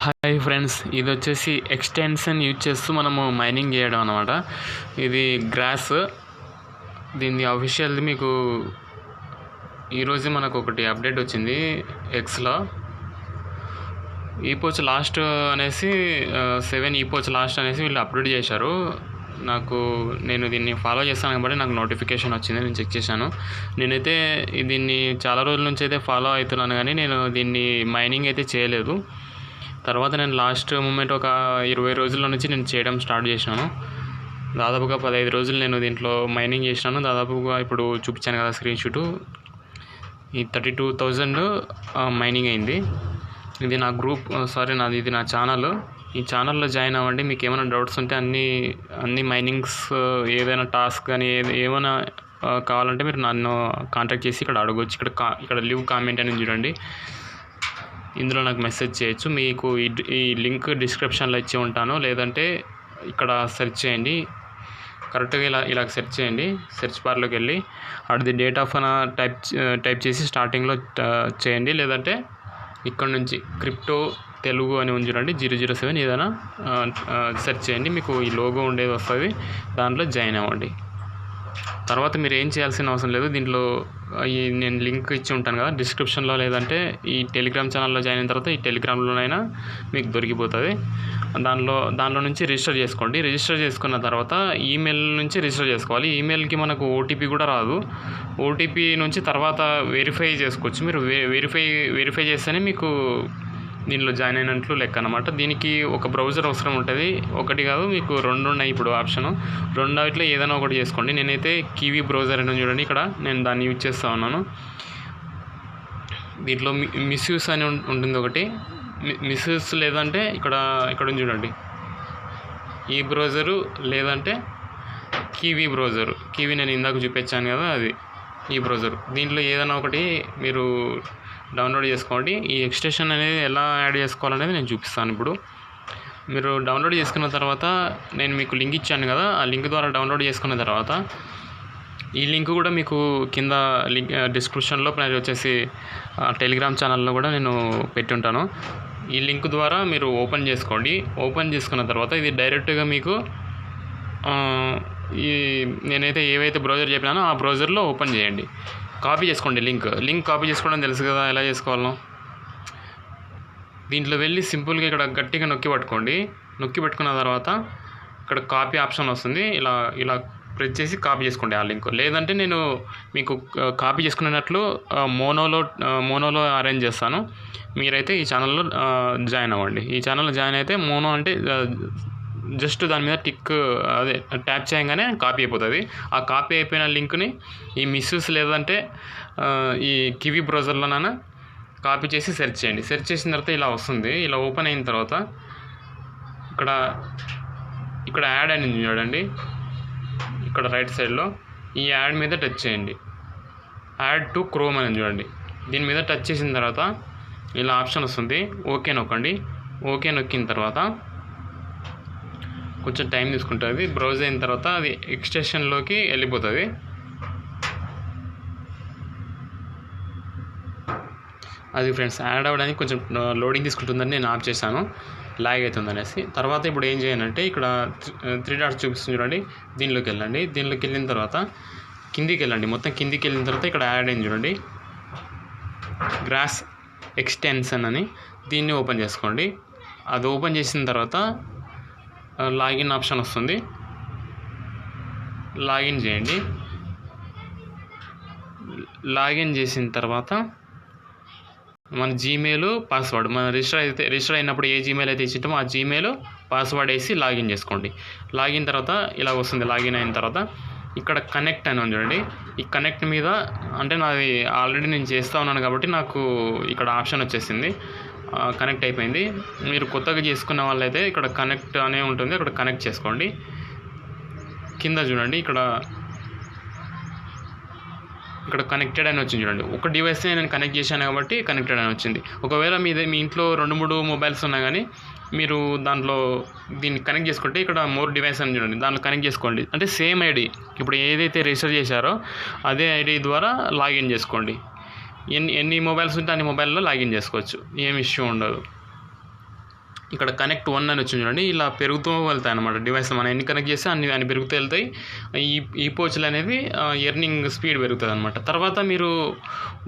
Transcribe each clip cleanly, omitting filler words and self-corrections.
Hi friends, ఇది వచ్చేసి extension use చేస్తూ మనము మైనింగ్ చేయడం అనమాట. ఇది గ్రాస్. దీన్ని అఫీషియల్ది మీకు ఈరోజు మనకు ఒకటి అప్డేట్ వచ్చింది ఎక్స్లో. ఈపోచ్ లాస్ట్ అనేసి 7 ఈపోచ్ లాస్ట్ అనేసి వీళ్ళు అప్లోడ్ చేశారు. నేను దీన్ని ఫాలో చేస్తాను కాబట్టి నాకు నోటిఫికేషన్ వచ్చింది. నేను చెక్ చేశాను. నేనైతే దీన్ని చాలా రోజుల నుంచి అయితే ఫాలో అవుతున్నాను, కానీ నేను దీన్ని మైనింగ్ అయితే చేయలేదు. తర్వాత నేను లాస్ట్ మూమెంట్ ఒక 20 రోజుల నుంచి నేను చేయడం స్టార్ట్ చేసినాను. దాదాపుగా 15 రోజులు నేను దీంట్లో మైనింగ్ చేసినాను. దాదాపుగా ఇప్పుడు చూపించాను కదా స్క్రీన్ షాటు, ఈ 32,000 మైనింగ్ అయింది. ఇది నా గ్రూప్, ఇది నా ఛానల్. ఈ ఛానల్లో జాయిన్ అవ్వండి. మీకు ఏమైనా డౌట్స్ ఉంటే అన్ని మైనింగ్స్, ఏదైనా టాస్క్ కానీ ఏమైనా కావాలంటే మీరు నన్ను కాంటాక్ట్ చేసి ఇక్కడ అడగవచ్చు. ఇక్కడ లీవ్ కామెంట్ అని చూడండి, ఇందులో నాకు మెసేజ్ చేయొచ్చు. మీకు ఈ లింక్ డిస్క్రిప్షన్లో ఇచ్చి ఉంటాను, లేదంటే ఇక్కడ సెర్చ్ చేయండి. కరెక్ట్గా ఇలా సెర్చ్ చేయండి. సెర్చ్ బార్లోకి వెళ్ళి ది డేట్ ఆఫ్ అన టైప్ చేసి స్టార్టింగ్లో చేయండి, లేదంటే ఇక్కడ నుంచి క్రిప్టో తెలుగు అని ఉంది చూడండి, 007 ఏదైనా సెర్చ్ చేయండి. మీకు ఈ లోగో ఉండేది వస్తుంది, దాంట్లో జాయిన్ అవ్వండి. తర్వాత మీరు ఏం చేయాల్సిన అవసరం లేదు. దీంట్లో నేను లింక్ ఇచ్చి ఉంటాను కదా డిస్క్రిప్షన్లో, లేదంటే ఈ టెలిగ్రామ్ ఛానల్లో జాయిన్ అయిన తర్వాత ఈ టెలిగ్రామ్లోనైనా మీకు దొరికిపోతుంది. దాంట్లో నుంచి రిజిస్టర్ చేసుకోండి. రిజిస్టర్ చేసుకున్న తర్వాత ఈమెయిల్ నుంచి రిజిస్టర్ చేసుకోవాలి. ఈమెయిల్కి మనకు ఓటీపీ కూడా రాదు. ఓటీపీ నుంచి తర్వాత వెరిఫై చేసుకోవచ్చు. మీరు వెరిఫై చేస్తేనే మీకు దీనిలో జాయిన్ అయినట్లు లెక్క అనమాట. దీనికి ఒక బ్రౌజర్ అవసరం ఉంటుంది, ఒకటి కాదు, మీకు 2 ఉన్నాయి ఇప్పుడు ఆప్షను. రెండిట్లో ఏదైనా ఒకటి చేసుకోండి. నేనైతే కివీ బ్రౌజర్ అని చూడండి, ఇక్కడ నేను దాన్ని యూజ్ చేస్తూ ఉన్నాను. దీంట్లో మిస్యూస్ అని ఉంటుంది ఒకటి. మిస్యూస్ లేదంటే ఇక్కడ చూడండి, ఈ బ్రౌజరు లేదంటే కివీ బ్రౌజరు. కివీ నేను ఇందాక చూపించాను కదా, అది ఈ బ్రౌజర్. దీంట్లో ఏదైనా ఒకటి మీరు డౌన్లోడ్ చేసుకోండి. ఈ ఎక్స్టెన్షన్ అనేది ఎలా యాడ్ చేసుకోవాలనేది నేను చూపిస్తాను ఇప్పుడు. మీరు డౌన్లోడ్ చేసుకున్న తర్వాత నేను మీకు లింక్ ఇచ్చాను కదా, ఆ లింక్ ద్వారా డౌన్లోడ్ చేసుకున్న తర్వాత ఈ లింక్ కూడా మీకు కింద లింక్ డిస్క్రిప్షన్లో వచ్చేసి టెలిగ్రామ్ ఛానల్లో కూడా నేను పెట్టి ఉంటాను. ఈ లింక్ ద్వారా మీరు ఓపెన్ చేసుకోండి. ఓపెన్ చేసుకున్న తర్వాత ఇది డైరెక్ట్గా మీకు నేనైతే ఏవైతే బ్రౌజర్ చెప్పినానో ఆ బ్రౌజర్లో ఓపెన్ చేయండి. కాపీ చేసుకోండి. లింక్ కాపీ చేసుకోవడం తెలుసు కదా ఎలా చేసుకోవాలో. దీంట్లో వెళ్ళి సింపుల్గా ఇక్కడ గట్టిగా నొక్కి పట్టుకున్న తర్వాత ఇక్కడ కాపీ ఆప్షన్ వస్తుంది. ఇలా ప్రెస్ చేసి కాపీ చేసుకోండి ఆ లింక్. లేదంటే నేను మీకు కాపీ చేసుకున్నట్లు మోనోలో అరేంజ్ చేస్తాను. మీరైతే ఈ ఛానల్లో జాయిన్ అవ్వండి. ఈ ఛానల్లో జాయిన్ అయితే మోనో అంటే జస్ట్ దాని మీద ట్యాప్ చేయగానే కాపీ అయిపోతుంది. ఆ కాపీ అయిపోయిన లింక్ని ఈ మిస్యూస్ లేదంటే ఈ కివీ బ్రౌజర్లోనైనా కాపీ చేసి సెర్చ్ చేయండి. సెర్చ్ చేసిన తర్వాత ఇలా వస్తుంది. ఇలా ఓపెన్ అయిన తర్వాత ఇక్కడ యాడ్ అని చూడండి, ఇక్కడ రైట్ సైడ్లో ఈ యాడ్ మీద టచ్ చేయండి. యాడ్ టు క్రోమ్ అని చూడండి. దీని మీద టచ్ చేసిన తర్వాత ఇలా ఆప్షన్ వస్తుంది. ఓకే నొక్కండి. ఓకే నొక్కిన తర్వాత కొంచెం టైం తీసుకుంటుంది. బ్రౌజ్ అయిన తర్వాత అది ఎక్స్టెన్షన్లోకి వెళ్ళిపోతుంది. అది ఫ్రెండ్స్, యాడ్ అవ్వడానికి కొంచెం లోడింగ్ తీసుకుంటుందని నేను ఆఫ్ చేశాను, లాగ్ అవుతుంది అనేసి. తర్వాత ఇప్పుడు ఏం చేయాలంటే ఇక్కడ 3 డాట్స్ చూపిస్తుంది చూడండి, దీనిలోకి వెళ్ళండి. దీనిలోకి వెళ్ళిన తర్వాత కిందికి వెళ్ళండి. మొత్తం కిందికి వెళ్ళిన తర్వాత ఇక్కడ యాడ్ అయింది చూడండి, గ్రాస్ ఎక్స్టెన్షన్ అని. దీన్ని ఓపెన్ చేసుకోండి. అది ఓపెన్ చేసిన తర్వాత లాగిన్ ఆప్షన్ వస్తుంది. లాగిన్ చేయండి. లాగిన్ చేసిన తర్వాత మన జీమెయిల్ పాస్వర్డ్, మన రిజిస్టర్ అయినప్పుడు ఏ జీమెయిల్ అయితే ఇచ్చింటామో ఆ జీమెయిల్ పాస్వర్డ్ వేసి లాగిన్ చేసుకోండి. లాగిన్ తర్వాత ఇలా వస్తుంది. లాగిన్ అయిన తర్వాత ఇక్కడ కనెక్ట్ అని చూడండి. ఈ కనెక్ట్ మీద అంటే నాది ఆల్రెడీ నేను చేస్తూ ఉన్నాను కాబట్టి నాకు ఇక్కడ ఆప్షన్ వచ్చేసింది, కనెక్ట్ అయిపోయింది. మీరు కొత్తగా చేసుకున్న వాళ్ళైతే ఇక్కడ కనెక్ట్ అనే ఉంటుంది, అక్కడ కనెక్ట్ చేసుకోండి. కింద చూడండి, ఇక్కడ కనెక్టెడ్ అని వచ్చింది చూడండి. ఒక డివైస్ని నేను కనెక్ట్ చేశాను కాబట్టి కనెక్టెడ్ అని వచ్చింది. ఒకవేళ మీ ఇంట్లో 2-3 మొబైల్స్ ఉన్నా కానీ మీరు దాంట్లో దీన్ని కనెక్ట్ చేసుకుంటే ఇక్కడ మోర్ డివైస్ అని చూడండి, దాంట్లో కనెక్ట్ చేసుకోండి. అంటే సేమ్ ఐడి, ఇప్పుడు ఏదైతే రిజిస్టర్ చేశారో అదే ఐడి ద్వారా లాగిన్ చేసుకోండి. ఎన్ని మొబైల్స్ ఉంటే అన్ని మొబైల్లో లాగిన్ చేసుకోవచ్చు, ఏం ఇష్యూ ఉండదు. ఇక్కడ కనెక్ట్ 1 అని వచ్చింది చూడండి. ఇలా పెరుగుతూ వెళ్తాయి అన్నమాట డివైస్. మనం ఎన్ని కనెక్ట్ చేస్తే అన్ని పెరుగుతూ వెళ్తాయి. ఈ పోచ్లు అనేవి ఎర్నింగ్ స్పీడ్ పెరుగుతుంది అనమాట. తర్వాత మీరు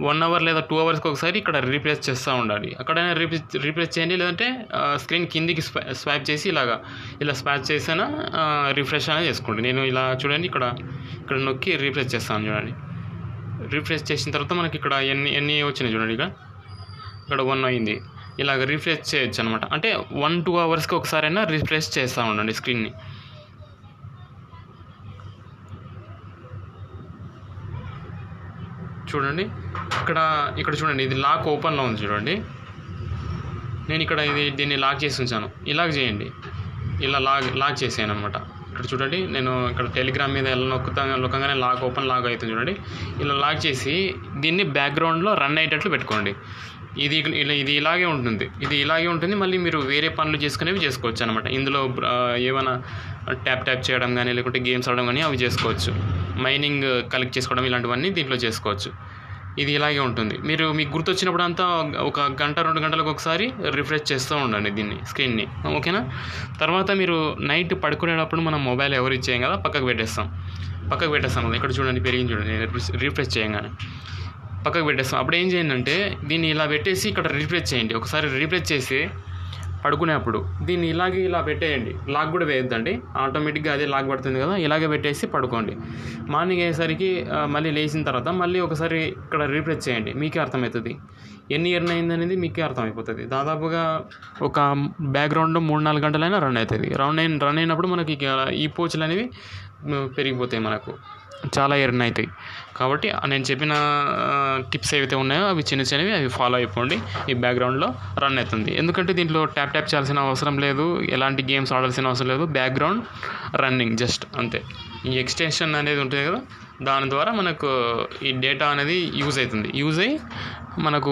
1 అవర్ లేదా 2 అవర్స్కి ఒకసారి ఇక్కడ రీప్లేస్ చేస్తూ ఉండాలి. అక్కడైనా రీప్లేస్ చేయండి, లేదంటే స్క్రీన్ కిందికి స్వైప్ చేసి ఇలా స్వాప్ చేసినా రిఫ్రెష్ అనేది చేసుకోండి. నేను ఇలా చూడండి, ఇక్కడ నొక్కి రీప్లేస్ చేస్తాను చూడండి. రీఫ్రెష్ చేసిన తర్వాత మనకి ఇక్కడ ఎన్ని వచ్చినాయి చూడండి. ఇక్కడ 1 అయింది. ఇలాగ రీఫ్రెష్ చేయొచ్చు అనమాట. అంటే 1-2 అవర్స్కి ఒకసారైనా రిఫ్రెష్ చేస్తూ ఉండండి స్క్రీన్ని. చూడండి, ఇక్కడ చూడండి, ఇది లాక్ ఓపెన్లో ఉంది చూడండి. నేను ఇక్కడ దీన్ని లాక్ చేసి ఉంచాను. ఇలాగ చేయండి, ఇలా లాక్ చేసాను అనమాట. ఇక్కడ చూడండి, నేను ఇక్కడ టెలిగ్రామ్ మీద ఎలా నొక్కగానే లాక్ అవుతుంది చూడండి. ఇలా లాక్ చేసి దీన్ని బ్యాక్గ్రౌండ్లో రన్ అయ్యేటట్లు పెట్టుకోండి. ఇది ఇలాగే ఉంటుంది. మళ్ళీ మీరు వేరే పనులు చేసుకునేవి చేసుకోవచ్చు అనమాట. ఇందులో ఏమైనా ట్యాప్ చేయడం కానీ, లేకుంటే గేమ్స్ ఆడడం కానీ అవి చేసుకోవచ్చు. మైనింగ్ కలెక్ట్ చేసుకోవడం ఇలాంటివన్నీ దీంట్లో చేసుకోవచ్చు. ఇది ఇలాగే ఉంటుంది. మీకు గుర్తొచ్చినప్పుడు అంతా 1 గంట 2 గంటలకు ఒకసారి రిఫ్రెష్ చేస్తూ ఉండండి దీన్ని, స్క్రీన్ని. ఓకేనా? తర్వాత మీరు నైట్ పడుకునేటప్పుడు మనం మొబైల్ ఎవరు ఇచ్చేయం కదా, పక్కకు పెట్టేస్తాం కదా. ఇక్కడ చూడండి, పెరిగింది చూడండి. రిఫ్రెష్ చేయగానే పక్కకు పెట్టేస్తాం. అప్పుడు ఏం చేయండి అంటే దీన్ని ఇలా పెట్టేసి ఇక్కడ రీప్లేస్ చేయండి. ఒకసారి రీప్లేస్ చేసి పడుకునేప్పుడు దీన్ని ఇలా పెట్టేయండి. లాక్ కూడా వేయొద్దండి, ఆటోమేటిక్గా అదే లాక్ పడుతుంది కదా. ఇలాగే పెట్టేసి పడుకోండి. మార్నింగ్ అయ్యేసరికి మళ్ళీ లేచిన తర్వాత మళ్ళీ ఒకసారి ఇక్కడ రీప్లేస్ చేయండి. మీకే అర్థమవుతుంది ఎన్ని ఎర్న్ అయింది అనేది, మీకే అర్థమైపోతుంది. దాదాపుగా ఒక బ్యాక్గ్రౌండ్లో 3-4 గంటలైనా రన్ అవుతుంది. రన్ అయినప్పుడు మనకి ఈ పోచ్లు అనేవి పెరిగిపోతాయి, మనకు చాలా ఎర్న్ అవుతాయి. కాబట్టి నేను చెప్పిన టిప్స్ ఏవైతే ఉన్నాయో అవి చిన్నవి అవి ఫాలో అయిపోండి. ఈ బ్యాక్గ్రౌండ్లో రన్ అవుతుంది. ఎందుకంటే దీంట్లో ట్యాప్ చేయాల్సిన అవసరం లేదు, ఎలాంటి గేమ్స్ ఆడాల్సిన అవసరం లేదు. బ్యాక్గ్రౌండ్ రన్నింగ్ జస్ట్ అంతే. ఈ ఎక్స్టెన్షన్ అనేది ఉంటుంది కదా, దాని ద్వారా మనకు ఈ డేటా అనేది యూజ్ అయ్యి మనకు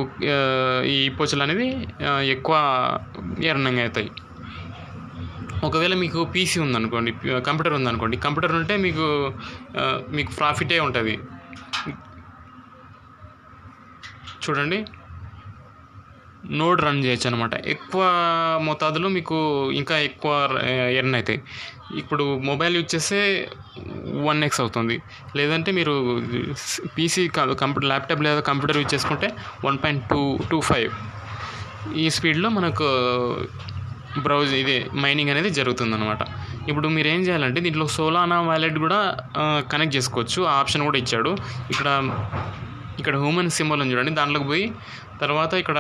ఈ పోచ్లు అనేవి ఎక్కువ ఎర్నింగ్ అవుతాయి. ఒకవేళ మీకు పీసీ ఉందనుకోండి, కంప్యూటర్ ఉంటే మీకు ప్రాఫిటే ఉంటుంది. చూడండి, నోడ్ రన్ చేయొచ్చు అనమాట. ఎక్కువ మోతాదులో మీకు ఇంకా ఎక్కువ ఎర్న్ అవుతాయి. ఇప్పుడు మొబైల్ యూజ్ చేస్తే 1x అవుతుంది. లేదంటే మీరు పీసీ ల్యాప్టాప్ లేదా కంప్యూటర్ యూజ్ చేసుకుంటే 1.225 ఈ స్పీడ్లో మనకు మైనింగ్ అనేది జరుగుతుందన్నమాట. ఇప్పుడు మీరు ఏం చేయాలంటే దీంట్లో సోలానా వాలెట్ కూడా కనెక్ట్ చేసుకోవచ్చు. ఆ ఆప్షన్ కూడా ఇచ్చాడు. ఇక్కడ హ్యూమన్ సింబల్ అని చూడండి, దాంట్లోకి పోయి తర్వాత ఇక్కడ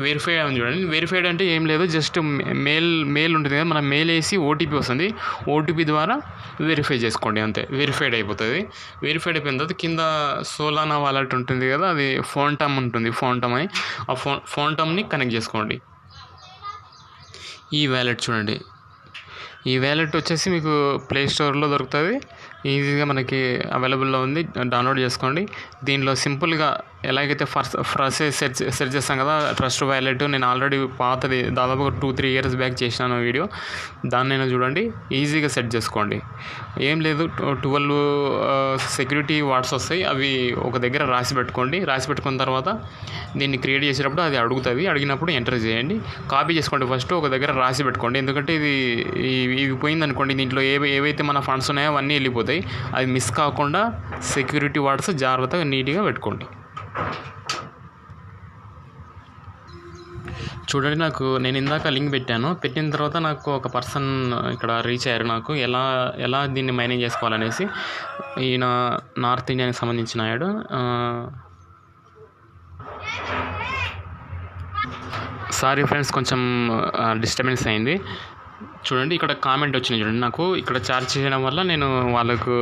వెరిఫైడ్ అని చూడండి. వెరిఫైడ్ అంటే ఏం లేదు, జస్ట్ మెయిల్ ఉంటుంది కదా, మనం మెయిల్ వేసి ఓటీపీ వస్తుంది. ఓటీపీ ద్వారా వెరిఫై చేసుకోండి, అంతే. వెరిఫైడ్ అయిపోతుంది. వెరిఫైడ్ అయిపోయిన తర్వాత కింద సోలానా వాలెట్ ఉంటుంది కదా, అది ఫోన్టమ్ ఉంటుంది, ఫోన్టమ్ అని. ఆ ఫోన్టమ్ని కనెక్ట్ చేసుకోండి. ఈ వ్యాలెట్ చూడండి, ఈ వ్యాలెట్ వచ్చేసి మీకు ప్లే స్టోర్లో దొరుకుతుంది, ఈజీగా మనకి అవైలబుల్లో ఉంది. డౌన్లోడ్ చేసుకోండి. దీనిలో సింపుల్గా ఎలాగైతే ఫస్ట్ సెర్చ్ చేస్తాం కదా ట్రస్ట్ వ్యాలెట్, నేను ఆల్రెడీ పాతది దాదాపు 2-3 ఇయర్స్ బ్యాక్ చేసినాను వీడియో. దాన్నైనా చూడండి, ఈజీగా సెట్ చేసుకోండి. ఏం లేదు, 12 సెక్యూరిటీ వార్డ్స్ వస్తాయి, అవి ఒక దగ్గర రాసి పెట్టుకున్న తర్వాత దీన్ని క్రియేట్ చేసేటప్పుడు అది అడుగుతుంది. అడిగినప్పుడు ఎంటర్ చేయండి. కాపీ చేసుకోండి, ఫస్ట్ ఒక దగ్గర రాసి పెట్టుకోండి. ఎందుకంటే ఇవి పోయిందనుకోండి, దీంట్లో ఏవైతే మన ఫండ్స్ ఉన్నాయో అవన్నీ వెళ్ళిపోతాయి. అవి మిస్ కాకుండా సెక్యూరిటీ వార్డ్స్ జాగ్రత్తగా నీట్గా పెట్టుకోండి. చూడండి, నేను ఇందాక లింక్ పెట్టిన తర్వాత నాకు ఒక పర్సన్ ఇక్కడ రీచ్ అయ్యారు. నాకు ఎలా దీన్ని మైనింగ్ చేసుకోవాలనేసి. ఈయన నార్త్ ఇండియాకి సంబంధించిన అయ్యాడు. సారీ ఫ్రెండ్స్, కొంచెం డిస్టర్బెన్స్ అయింది. చూడండి, ఇక్కడ కామెంట్ వచ్చినాయి చూడండి. నాకు ఇక్కడ చార్జ్ చేయడం వల్ల నేను వాళ్ళకు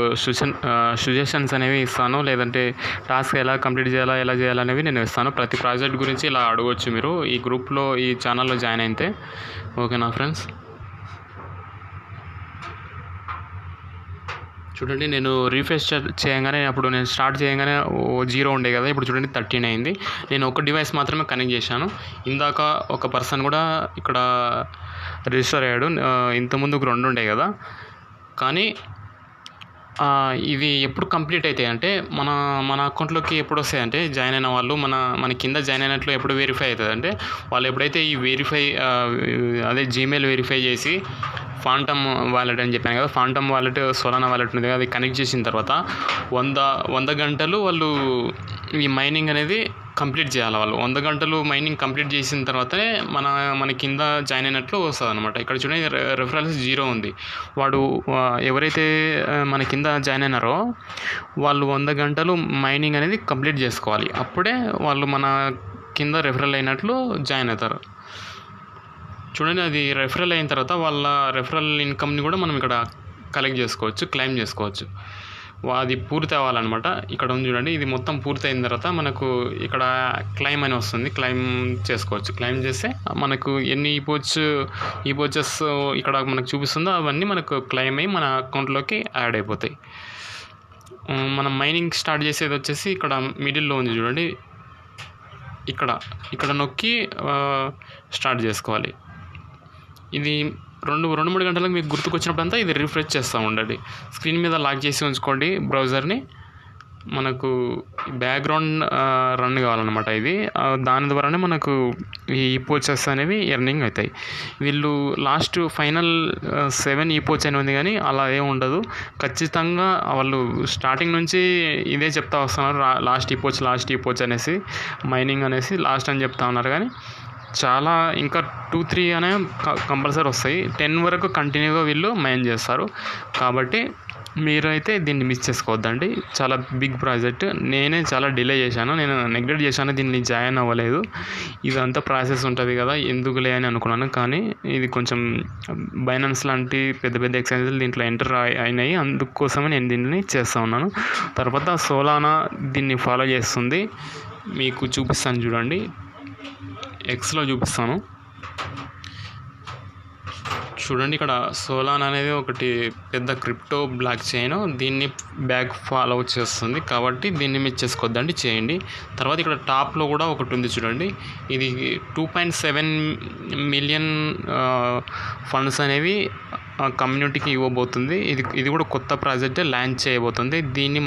సజెషన్స్ అనేవి ఇస్తాను, లేదంటే టాస్క్ ఎలా కంప్లీట్ చేయాలా, ఎలా చేయాలనేవి నేను ఇస్తాను. ప్రతి ప్రాజెక్ట్ గురించి ఇలా అడగవచ్చు మీరు ఈ గ్రూప్లో, ఈ ఛానల్లో జాయిన్ అయితే. ఓకేనా ఫ్రెండ్స్? చూడండి, నేను రీఫ్రెష్ చేయగానే, అప్పుడు నేను స్టార్ట్ చేయగానే 0 ఉండే కదా, ఇప్పుడు చూడండి 13 అయింది. నేను ఒక డివైస్ మాత్రమే కనెక్ట్ చేశాను. ఇందాక ఒక పర్సన్ కూడా ఇక్కడ రిజిస్టర్ అయ్యాడు. ఇంతకుముందుకు 2 ఉండే కదా, కానీ ఇవి ఎప్పుడు కంప్లీట్ అవుతాయి అంటే మన అకౌంట్లోకి ఎప్పుడు వస్తాయంటే జాయిన్ అయిన వాళ్ళు మన కింద జాయిన్ అయినట్లు ఎప్పుడు వెరిఫై అవుతుంది అంటే వాళ్ళు ఎప్పుడైతే ఈ అదే జీమెయిల్ వెరిఫై చేసి ఫాంటమ్ వాలెట్ అని చెప్పాను కదా, ఫాంటమ్ వాలెట్ సోలానా వాలెట్ ఉంది కదా, అది కనెక్ట్ చేసిన తర్వాత 100 గంటలు వాళ్ళు ఈ మైనింగ్ అనేది కంప్లీట్ చేయాలి. వాళ్ళు 100 గంటలు మైనింగ్ కంప్లీట్ చేసిన తర్వాతనే మన కింద జాయిన్ అయినట్లు వస్తుంది అనమాట. ఇక్కడ చూడండి రెఫరెన్స్ 0 ఉంది. వాడు ఎవరైతే మన కింద జాయిన్ అయినారో వాళ్ళు 100 గంటలు మైనింగ్ అనేది కంప్లీట్ చేసుకోవాలి. అప్పుడే వాళ్ళు మన కింద రెఫరల్ అయినట్లు జాయిన్ అవుతారు. చూడండి, అది రెఫరల్ అయిన తర్వాత వాళ్ళ రెఫరల్ ఇన్కమ్ని కూడా మనం ఇక్కడ కలెక్ట్ చేసుకోవచ్చు, క్లెయిమ్ చేసుకోవచ్చు. అది పూర్తి అవ్వాలన్నమాట. ఇక్కడ ఉంది చూడండి, ఇది మొత్తం పూర్తి అయిన తర్వాత మనకు ఇక్కడ క్లెయిమ్ అని వస్తుంది, క్లెయిమ్ చేసుకోవచ్చు. క్లెయిమ్ చేస్తే మనకు ఎన్ని ఈపోచెస్ ఇక్కడ మనకు చూపిస్తుందో అవన్నీ మనకు క్లెయిమ్ అయ్యి మన అకౌంట్లోకి యాడ్ అయిపోతాయి. మనం మైనింగ్ స్టార్ట్ చేసేది వచ్చేసి ఇక్కడ మిడిల్లో ఉంది చూడండి, ఇక్కడ నొక్కి స్టార్ట్ చేసుకోవాలి. ఇది 2-3 గంటలకు మీకు గుర్తుకొచ్చినప్పుడంతా ఇది రిఫ్రెష్ చేస్తూ ఉండండి. స్క్రీన్ మీద లాక్ చేసి ఉంచుకోండి బ్రౌజర్ని. మనకు బ్యాక్గ్రౌండ్ రన్ కావాలన్నమాట. ఇది దాని ద్వారానే మనకు ఈ ఈపోచెస్ అనేవి ఎర్నింగ్ అవుతాయి. వీళ్ళు లాస్ట్ ఫైనల్ 7 ఈపోచ్ అని ఉంది, కానీ అలా ఏం ఉండదు. ఖచ్చితంగా వాళ్ళు స్టార్టింగ్ నుంచి ఇదే చెప్తా వస్తున్నారు, లాస్ట్ ఈపోచ్ అనేసి, మైనింగ్ అనేసి లాస్ట్ అని చెప్తా ఉన్నారు. కానీ చాలా ఇంకా 2-3 అనే కంపల్సరీ వస్తాయి. 10 వరకు కంటిన్యూగా వీళ్ళు మైన్ చేస్తారు. కాబట్టి మీరైతే దీన్ని మిస్ చేసుకోవద్దండి. చాలా బిగ్ ప్రాజెక్ట్. నేనే చాలా డిలే చేశాను, నేను నెగ్లెక్ట్ చేశాను, దీన్ని జాయిన్ అవ్వలేదు. ఇదంతా ప్రాసెస్ ఉంటుంది కదా, ఎందుకులే అని అనుకున్నాను. కానీ ఇది కొంచెం బైనాన్స్ లాంటి పెద్ద ఎక్స్చేంజెస్ దీంట్లో ఎంటర్ అయినాయి, అందుకోసమే నేను దీన్ని చేస్తూ ఉన్నాను. తర్వాత సోలానా దీన్ని ఫాలో చేస్తుంది. మీకు చూపిస్తాను చూడండి, ఎక్స్లో చూపిస్తాను చూడండి. ఇక్కడ సోలానా అనేది ఒకటి పెద్ద క్రిప్టో బ్లాక్ చైన్, దీన్ని బ్యాక్ ఫాలో చేస్తుంది. కాబట్టి దీన్ని మిస్ చేసుకోవద్దండి, చేయండి. తర్వాత ఇక్కడ టాప్లో కూడా ఒకటి ఉంది చూడండి, ఇది 2.7 మిలియన్ ఫండ్స్ అనేవి కమ్యూనిటీకి ఇవ్వబోతుంది. ఇది కూడా కొత్త ప్రాజెక్ట్ లాంచ్ చేయబోతుంది. దీన్ని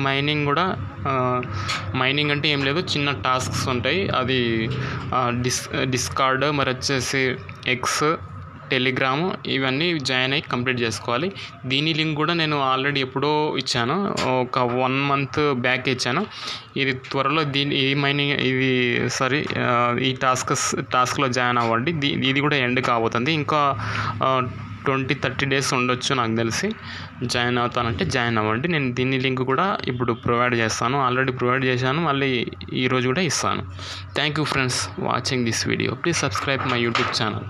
మైనింగ్ అంటే ఏం లేదు, చిన్న టాస్క్స్ ఉంటాయి. అది డిస్కార్డ్, మరి వచ్చేసి ఎక్స్, టెలిగ్రామ్, ఇవన్నీ జాయిన్ అయ్యి కంప్లీట్ చేసుకోవాలి. దీని లింక్ కూడా నేను ఆల్రెడీ ఎప్పుడో ఇచ్చాను, ఒక 1 మంత్ బ్యాక్ ఇచ్చాను. ఇది త్వరలో ఈ టాస్క్లో జాయిన్ అవ్వండి. ఇది కూడా ఎండ్ కాబోతుంది. ఇంకా 20-30 డేస్ ఉండొచ్చు నాకు తెలిసి. జాయిన్ అవుతానంటే జాయిన్ అవ్వండి. నేను దీని లింక్ కూడా ఇప్పుడు ప్రొవైడ్ చేస్తాను, ఆల్రెడీ ప్రొవైడ్ చేశాను, మళ్ళీ ఈరోజు కూడా ఇస్తాను. Thank you friends watching this video. Please subscribe my YouTube channel.